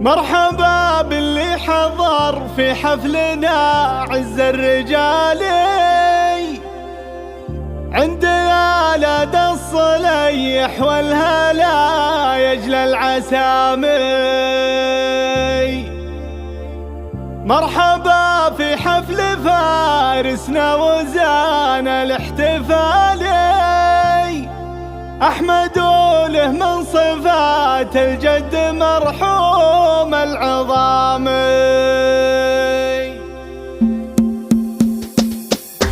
مرحبا باللي حضر في حفلنا عز الرجال، عند آلة الصليح والهلا يجل العسامي. مرحبا في حفل فارسنا وزان الاحتفالي، أحمد له من صفات الجد مرحوم العظامي.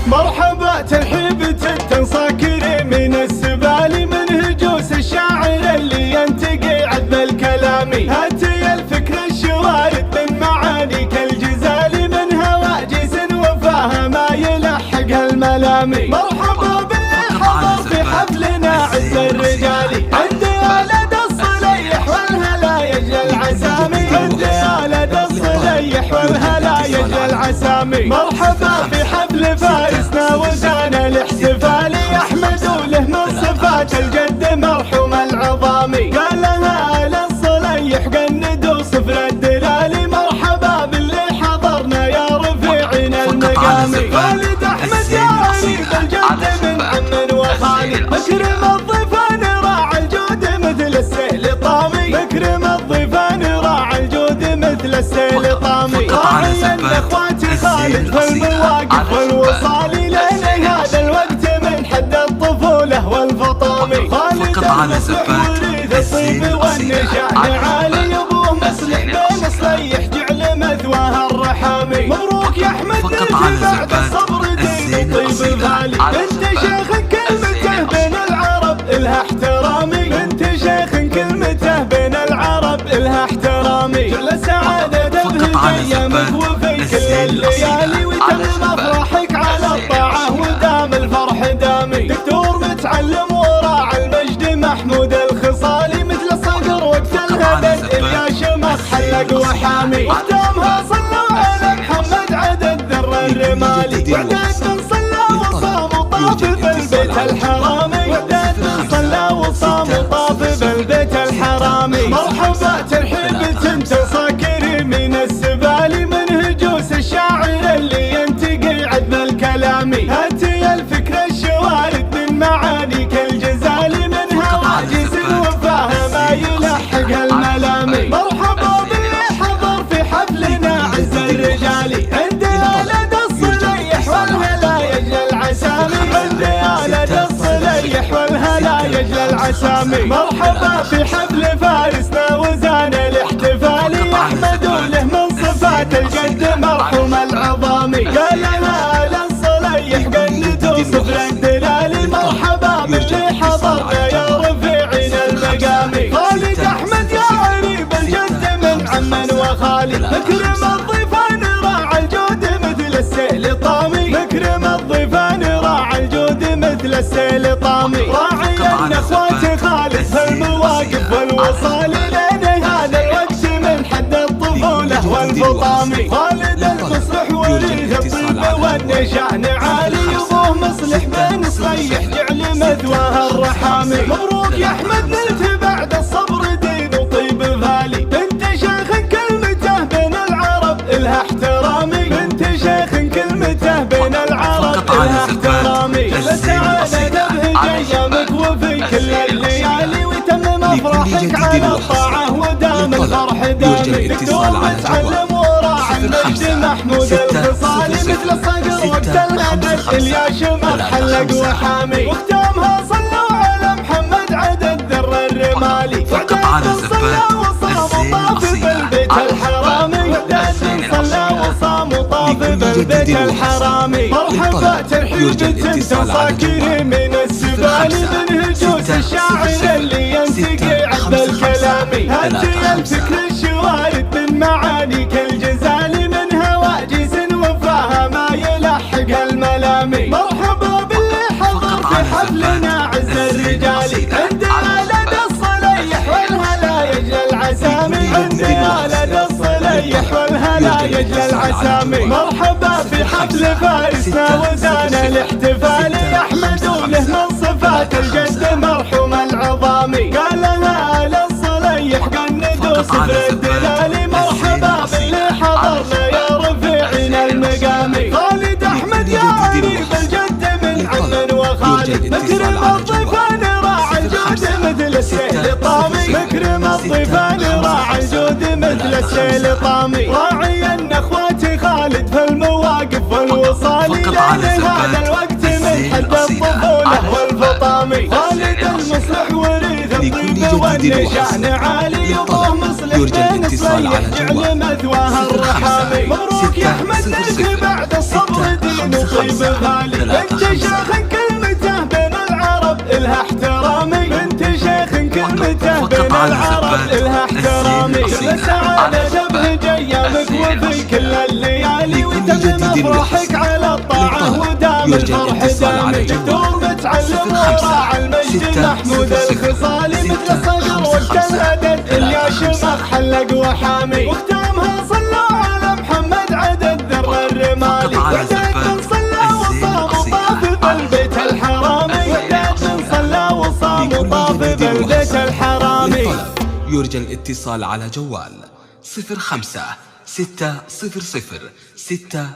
مرحبا ترحيب تنصاكر من السبال، من هجوس الشاعر اللي ينتقي عذب الكلامي. هاتي الفكر الشوارد من معانيك الجزال، من هواجس وفاها ما يلحق الملامي. مرحبا باللي حضر في حفلنا عز الرجال، عند آلة الصليح والهلا يجل العسامي. عند آلة الصليح والهلا يجل العسامي. مرحبا في حفل فارسنا وزان الاحتفال، أحمد له من صفات الجد مرحوم العظامي. قال لها آل الصليح قندوا صفر الدلال، مرحبا باللي حضرنا يا رفيعين المقامي. والد أحمد يا غريب الجد من عم وخالي، مكرم الضيفان راعى الجود مثل السيل طامي. مكرم الضيفان راعى الجود مثل السيل طامي. راعي اخواتي خالد في المواقف والوصال، لين هذا الوقت من حد الطفوله والفطامي. خالد المصلح وريث الطيب والنشان عالي، ابوه مصلح بين صليح جعل مثواه الرحامي. مبروك يا احمد نلت بعد الصبر دين طيب غالي. انت شيخ كلمته بين العرب الها احترامي. انت شيخ كلمته بين العرب الها احترامي. جل سعادة تبهج ايامك وفي كل الليالي، ويتم افراحك على الطاعة ودام الفرح دامي. دكتور متعلم وراعى المجد محمود الخصالي، مثل الصقر وقت الهبل يا شمخ حلق وحامي. ختامها صلوا على محمد عدد ذر الرمالي، وعدد من صلى وصام وطاف بالبيت الحرامي. وعدد من صلى وصام وطاف بالبيت الحرامي. مرحبا ترحيب تنصاكر من السبال، من هجوس الشاعر اللي ينتقي عذب الكلامي. هاتي الفكر الشوارد من معانيك الجزال، من هواجس وفاها ما يلحق الملامي. مرحبا باللي حضر في حفلنا عز الرجال، عند آلة الصليح والهلا يجل العسامي. عند آلة الصليح والهلا يجل العسامي. مرحبا في حفل فارسنا وزان الاحتفال، أحمد له من صفات الجد مرحوم العظامي. قال لها آل الصليح قندوا صفر الدلال، مرحبا باللي حضرنا يا رفيعين المقامي. خالد أحمد يا غريب الجد من عم وخالي، مكرم الضيفان راعى الجود مثل السيل طامي. مكرم الضيفان راعى الجود مثل السيل طامي. راعي اخواتي خالد في المواقف والوصال، لين هذا الوقت من حد الطفوله والفطامي. خالد المصلح وريث الطيب والنشان عالي، ابوه مصلح بين صليح جعل مثواه الرحامي. مبروك يا احمد نلت بعد الصبر دين وطيب غالي. انت شيخ كلمته بين العرب الها احترامي. انت شيخ كلمته بين العرب الها احترامي. جل سعادة تبهج ايامك وفي كل الليالي، ويتم افراحك على الطاعة ودام الفرح دامي. دكتور متعلم وراعى المجد محمود الخصالي، مثل الصقر وقت الهبل يا شمخ حلق وحامي. وختامها صلوا على محمد عدد ذر الرمالي. وعدد من صلى وصام وطاف بالبيت الحرامي. وعدد من صلى وصام وطاف بالبيت الحرامي. مرحبا ترحيب تنصاكر من السبال، من هجوس الشاعر اللي ينتقي عذب الكلامي. هاتي الفكر الشوارد من معانيك الجزال، من هواجس وفاها ما يلحق الملامي. مرحبا باللي حضر في حفلنا عز الرجال، عند آلة الصليح والهلا يجل العسامي. عند آلة الصليح والهلا يجل العسامي. مرحبا في حفل فارسنا وزان الاحتفال، أحمد له من صفات الجد مرحوم العظامي. قال لها آل الصليح قندوا صفر الدلال، الاتصال على جوال راعى الجود مثل السيل طامي. مكرم الضيفان راعى الجود مثل السيل طامي. راعي ان اخواتي خالد في المواقف والوصال، لان هذا الوقت من حد الطفوله والفطامي. خالد المصلح وريث الطيب والنشان عالي، وابوه مصلح بن صليح جعل مثواه الرحامي. مبروك يا احمد لك بعد الصبر دين وطيب غالي. انت شيخ كلمته بين العرب الها احترامي. بنت شيخ كلمته بين العرب الها احترامي. سعادة تبهج ايامك وفي كل الليالي، وتم افراحك على الطاعه ودام الفرح دامي. دكتور متعلم وراعى المجد محمود الخصالي، مثل الصقر والتلهدد اللي شمخ حلق وحامي. وختامها صلوا على محمد عدد ذر الرمالي. وحداد صلى وصام وطاف بالبيت الحرامي. وحداد صلى وصام وطاف بالبيت الحرامي. يرجى الاتصال على جوال 05 600 6